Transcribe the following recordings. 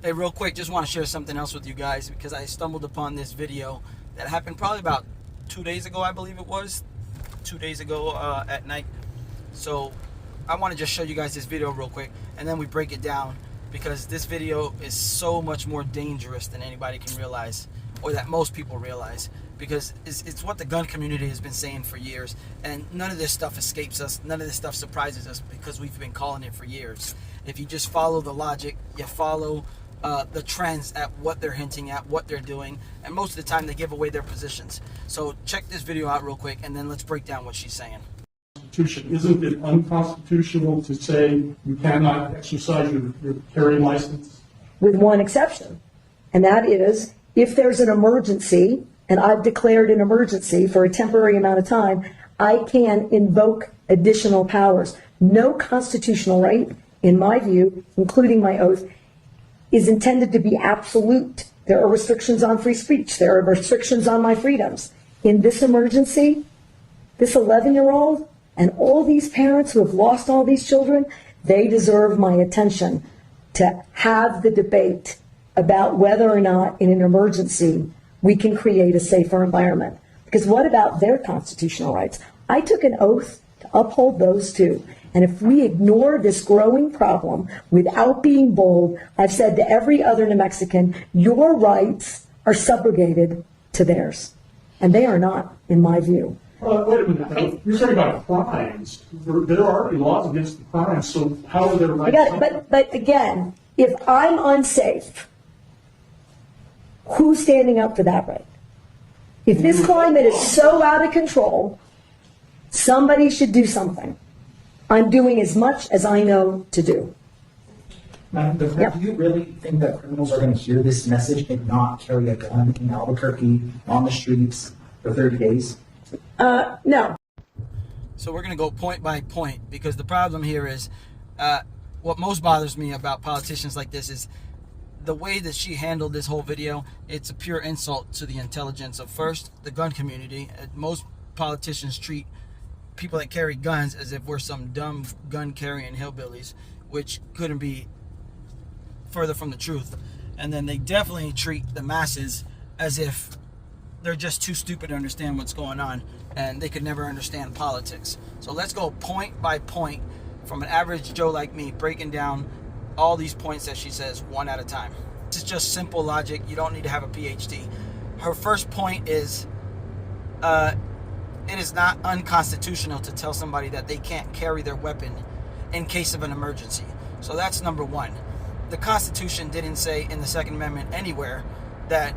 Hey, real quick, just want to share something else with you guys because I stumbled upon this video that happened probably about 2 days ago, I believe it was. 2 days ago at night. So I want to just show you guys this video real quick and then we break it down because this video is so much more dangerous than anybody can realize, or that most people realize, because it's what the gun community has been saying for years, and none of this stuff escapes us, none of this stuff surprises us because we've been calling it for years. If you just follow the logic, you follow the trends at what they're hinting at, what they're doing, and most of the time they give away their positions. So check this video out real quick and then let's break down what she's saying. Isn't it unconstitutional to say you cannot exercise your carry license? With one exception, and that is if there's an emergency, and I've declared an emergency for a temporary amount of time, I can invoke additional powers. No constitutional right, in my view, including my oath, is intended to be absolute. There are restrictions on free speech. There are restrictions on my freedoms. In this emergency, this 11-year-old and all these parents who have lost all these children, they deserve my attention to have the debate about whether or not in an emergency we can create a safer environment. Because what about their constitutional rights? I took an oath to uphold those too. And if we ignore this growing problem without being bold, I've said to every other New Mexican, your rights are subrogated to theirs. And they are not, in my view. Wait a minute. You're talking about crimes. There are already laws against the crimes, so how are their rights? But again, if I'm unsafe, who's standing up for that right? If this climate is so out of control, somebody should do something. I'm doing as much as I know to do. Madam Governor, do you really think that criminals are going to hear this message and not carry a gun in Albuquerque on the streets for 30 days? No. So we're going to go point by point because the problem here is what most bothers me about politicians like this is the way that she handled this whole video. It's a pure insult to the intelligence of, first, the gun community. Most politicians treat people that carry guns as if we're some dumb gun carrying hillbillies, which couldn't be further from the truth. And then they definitely treat the masses as if they're just too stupid to understand what's going on and they could never understand politics. So let's go point by point from an average Joe like me, breaking down all these points that she says one at a time. This is just simple logic. You don't need to have a PhD. Her first point is it is not unconstitutional to tell somebody that they can't carry their weapon in case of an emergency. So that's number one. The Constitution didn't say in the Second Amendment anywhere that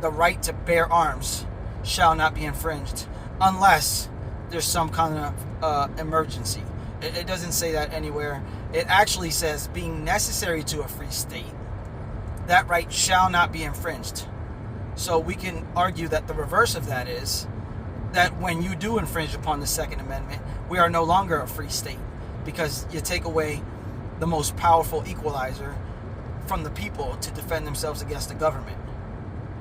the right to bear arms shall not be infringed unless there's some kind of emergency. It doesn't say that anywhere. It actually says being necessary to a free state, that right shall not be infringed. So we can argue that the reverse of that is that when you do infringe upon the Second Amendment, we are no longer a free state because you take away the most powerful equalizer from the people to defend themselves against the government.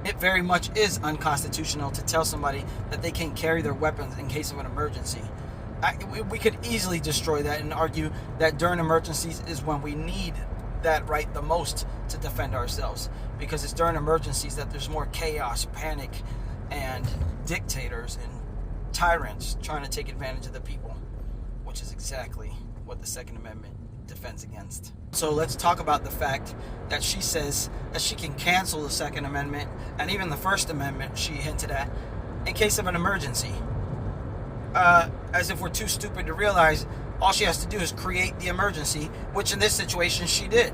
It very much is unconstitutional to tell somebody that they can't carry their weapons in case of an emergency. We could easily destroy that and argue that during emergencies is when we need that right the most to defend ourselves, because it's during emergencies that there's more chaos, panic, and dictators and tyrants trying to take advantage of the people, which is exactly what the Second Amendment defends against. So let's talk about the fact that she says that she can cancel the Second Amendment and even the First Amendment she hinted at in case of an emergency. As if we're too stupid to realize all she has to do is create the emergency, which in this situation she did.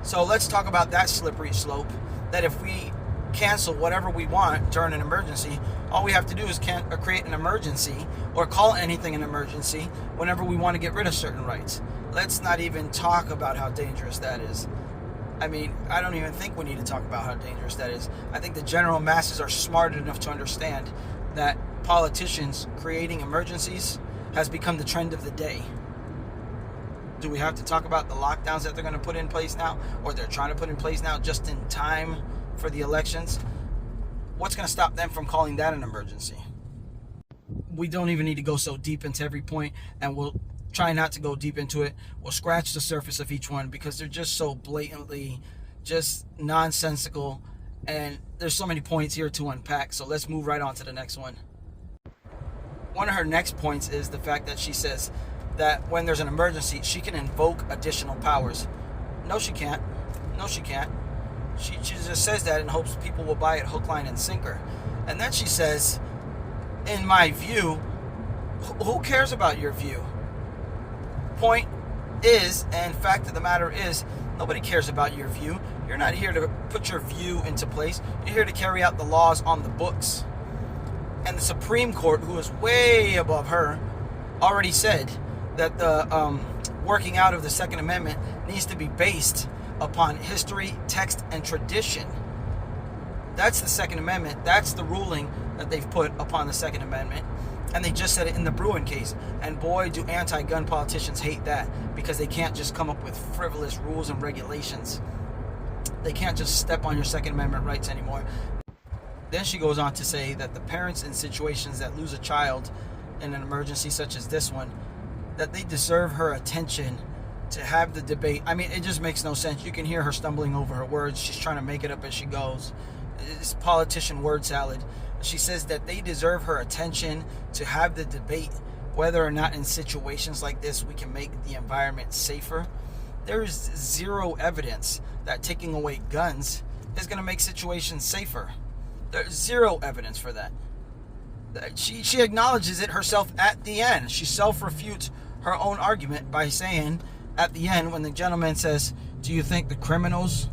So let's talk about that slippery slope, that if we cancel whatever we want during an emergency, all we have to do is create an emergency or call anything an emergency whenever we want to get rid of certain rights. Let's not even talk about how dangerous that is. I mean, I don't even think we need to talk about how dangerous that is. I think the general masses are smart enough to understand that politicians creating emergencies has become the trend of the day. Do we have to talk about the lockdowns that they're going to put in place now, or they're trying to put in place now just in time for the elections? What's going to stop them from calling that an emergency? We don't even need to go so deep into every point, and we'll try not to go deep into it. We'll scratch the surface of each one because they're just so blatantly just nonsensical. And there's so many points here to unpack. So let's move right on to the next one. One of her next points is the fact that she says that when there's an emergency, she can invoke additional powers. No, she can't. No, she can't. She just says that in hopes people will buy it hook, line, and sinker. And then she says, in my view, who cares about your view? Point is, and fact of the matter is, nobody cares about your view. You're not here to put your view into place. You're here to carry out the laws on the books. And the Supreme Court, who is way above her, already said that the working out of the Second Amendment needs to be based upon history, text, and tradition. That's the Second Amendment. That's the ruling that they've put upon the Second Amendment. And they just said it in the Bruen case. And boy, do anti-gun politicians hate that, because they can't just come up with frivolous rules and regulations. They can't just step on your Second Amendment rights anymore. Then she goes on to say that the parents in situations that lose a child in an emergency such as this one, that they deserve her attention to have the debate. I mean, it just makes no sense. You can hear her stumbling over her words. She's trying to make it up as she goes. It's politician word salad. She says that they deserve her attention to have the debate whether or not in situations like this we can make the environment safer. There is zero evidence that taking away guns is going to make situations safer. There's zero evidence for that. She acknowledges it herself at the end. She self-refutes her own argument by saying at the end, when the gentleman says, do you think the criminals,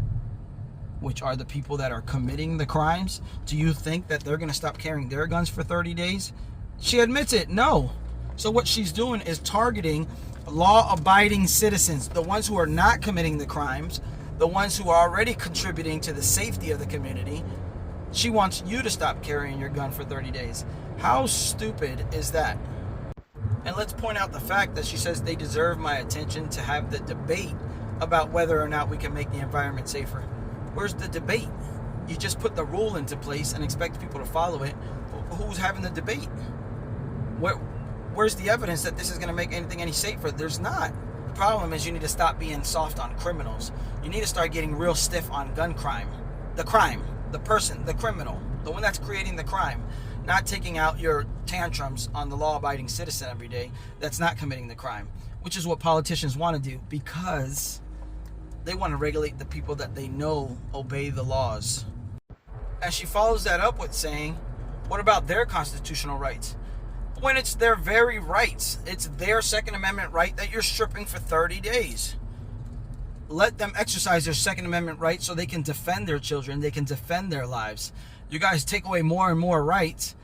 which are the people that are committing the crimes, do you think that they're going to stop carrying their guns for 30 days? She admits it, no. So what she's doing is targeting law-abiding citizens, the ones who are not committing the crimes, the ones who are already contributing to the safety of the community. She wants you to stop carrying your gun for 30 days. How stupid is that? And let's point out the fact that she says they deserve my attention to have the debate about whether or not we can make the environment safer. Where's the debate? You just put the rule into place and expect people to follow it. Who's having the debate? Where's the evidence that this is going to make anything any safer? There's not. The problem is you need to stop being soft on criminals. You need to start getting real stiff on gun crime. The crime, the person, the criminal, the one that's creating the crime. Not taking out your tantrums on the law-abiding citizen every day that's not committing the crime, which is what politicians want to do, because they want to regulate the people that they know obey the laws. And she follows that up with saying, what about their constitutional rights? When it's their very rights, it's their Second Amendment right that you're stripping for 30 days. Let them exercise their Second Amendment rights so they can defend their children, they can defend their lives. You guys take away more and more rights.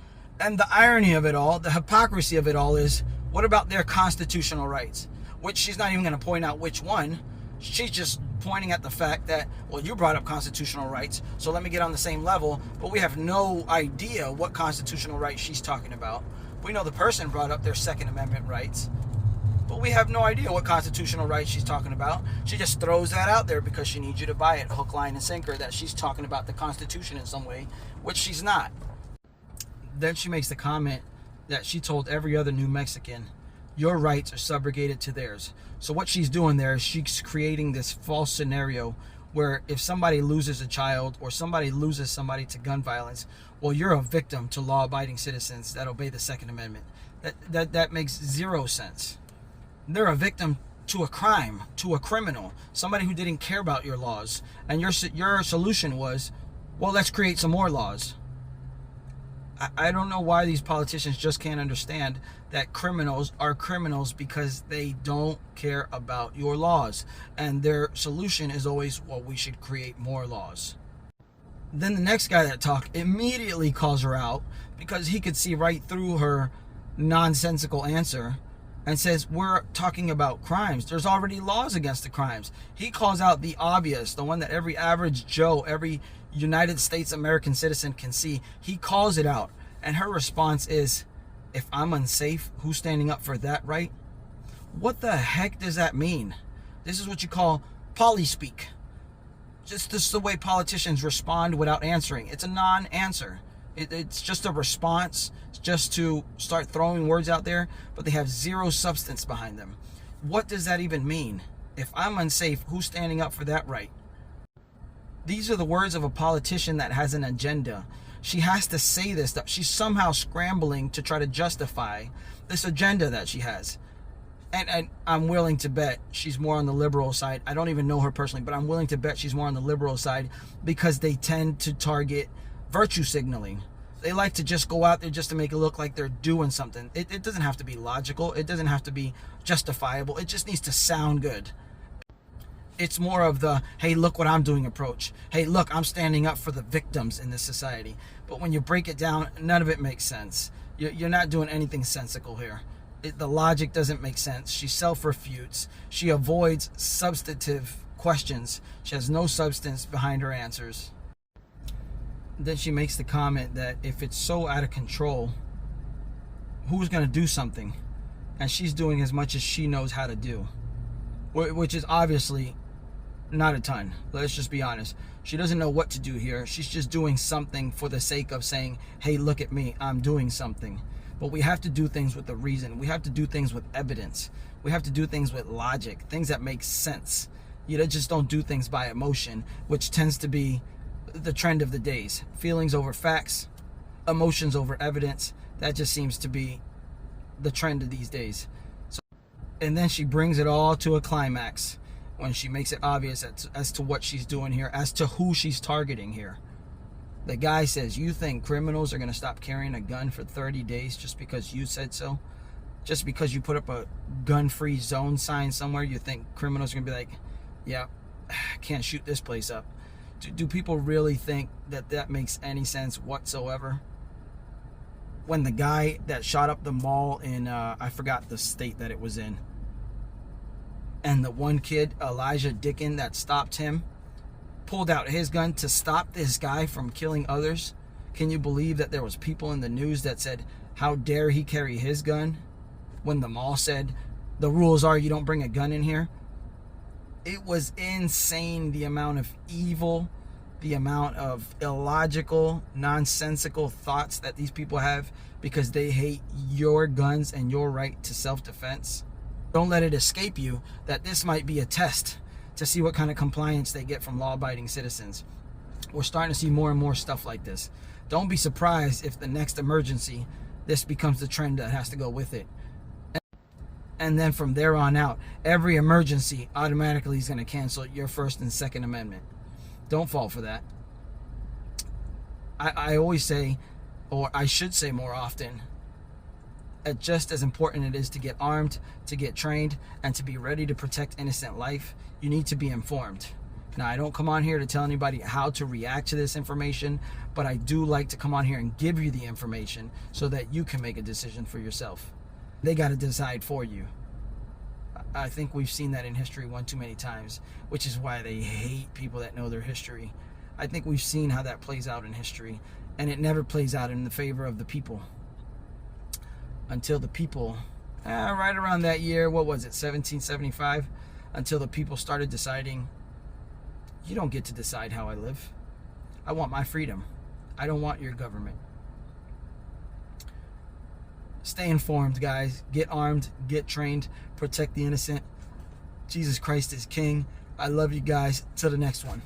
And the irony of it all, the hypocrisy of it all is, what about their constitutional rights? Which she's not even going to point out which one. She's just pointing at the fact that, well, you brought up constitutional rights, so let me get on the same level. But we have no idea what constitutional rights she's talking about. We know the person brought up their Second Amendment rights, but we have no idea what constitutional rights she's talking about. She just throws that out there because she needs you to buy it, hook, line, and sinker, that she's talking about the Constitution in some way, which she's not. Then she makes the comment that she told every other New Mexican, your rights are subrogated to theirs. So what she's doing there is she's creating this false scenario where if somebody loses a child or somebody loses somebody to gun violence, well, you're a victim to law-abiding citizens that obey the Second Amendment. That makes zero sense. They're a victim to a crime, to a criminal, somebody who didn't care about your laws. And your solution was, well, let's create some more laws. I don't know why these politicians just can't understand that criminals are criminals because they don't care about your laws. And their solution is always, well, we should create more laws. Then the next guy that talked immediately calls her out because he could see right through her nonsensical answer and says, we're talking about crimes. There's already laws against the crimes. He calls out the obvious, the one that every average Joe, every United States American citizen can see. He calls it out. And her response is, if I'm unsafe, who's standing up for that right? What the heck does that mean? This is what you call poly-speak. Just this is the way politicians respond without answering. It's a non-answer. It's just a response. It's just to start throwing words out there, but they have zero substance behind them. What does that even mean? If I'm unsafe, who's standing up for that right? These are the words of a politician that has an agenda. She has to say this stuff. She's somehow scrambling to try to justify this agenda that she has. And I'm willing to bet she's more on the liberal side. I don't even know her personally, but I'm willing to bet she's more on the liberal side because they tend to target virtue signaling. They like to just go out there just to make it look like they're doing something. It doesn't have to be logical. It doesn't have to be justifiable. It just needs to sound good. It's more of the, hey, look what I'm doing approach. Hey, look, I'm standing up for the victims in this society. But when you break it down, none of it makes sense. You're not doing anything sensical here. The logic doesn't make sense. She self-refutes. She avoids substantive questions. She has no substance behind her answers. Then she makes the comment that if it's so out of control, who's going to do something? And she's doing as much as she knows how to do, which is obviously not a ton. Let's just be honest. She doesn't know what to do here. She's just doing something for the sake of saying, hey, look at me, I'm doing something. But we have to do things with a reason. We have to do things with evidence. We have to do things with logic, things that make sense. You just don't do things by emotion, which tends to be the trend of the days. Feelings over facts, emotions over evidence. That just seems to be the trend of these days. So, and then she brings it all to a climax when she makes it obvious as to what she's doing here, as to who she's targeting here. The guy says, you think criminals are going to stop carrying a gun for 30 days just because you said so? Just because you put up a gun-free zone sign somewhere, you think criminals are going to be like, yeah, can't shoot this place up? Do people really think that that makes any sense whatsoever? When the guy that shot up the mall in, I forgot the state that it was in, and the one kid, Elijah Dickin, that stopped him, pulled out his gun to stop this guy from killing others. Can you believe that there was people in the news that said, how dare he carry his gun? When the mall said, the rules are you don't bring a gun in here. It was insane, the amount of evil, the amount of illogical, nonsensical thoughts that these people have because they hate your guns and your right to self-defense. Don't let it escape you that this might be a test to see what kind of compliance they get from law-abiding citizens. We're starting to see more and more stuff like this. Don't be surprised if the next emergency, this becomes the trend that has to go with it. And then from there on out, every emergency automatically is going to cancel your First and Second Amendment. Don't fall for that. I always say, or I should say more often, just as important it is to get armed, to get trained, and to be ready to protect innocent life, you need to be informed. Now, I don't come on here to tell anybody how to react to this information, but I do like to come on here and give you the information so that you can make a decision for yourself. They got to decide for you. I think we've seen that in history one too many times, which is why they hate people that know their history. I think we've seen how that plays out in history, and it never plays out in the favor of the people. Until the people, right around that year, what was it, 1775? Until the people started deciding, you don't get to decide how I live. I want my freedom. I don't want your government. Stay informed, guys. Get armed, get trained, protect the innocent. Jesus Christ is King. I love you guys. Till the next one.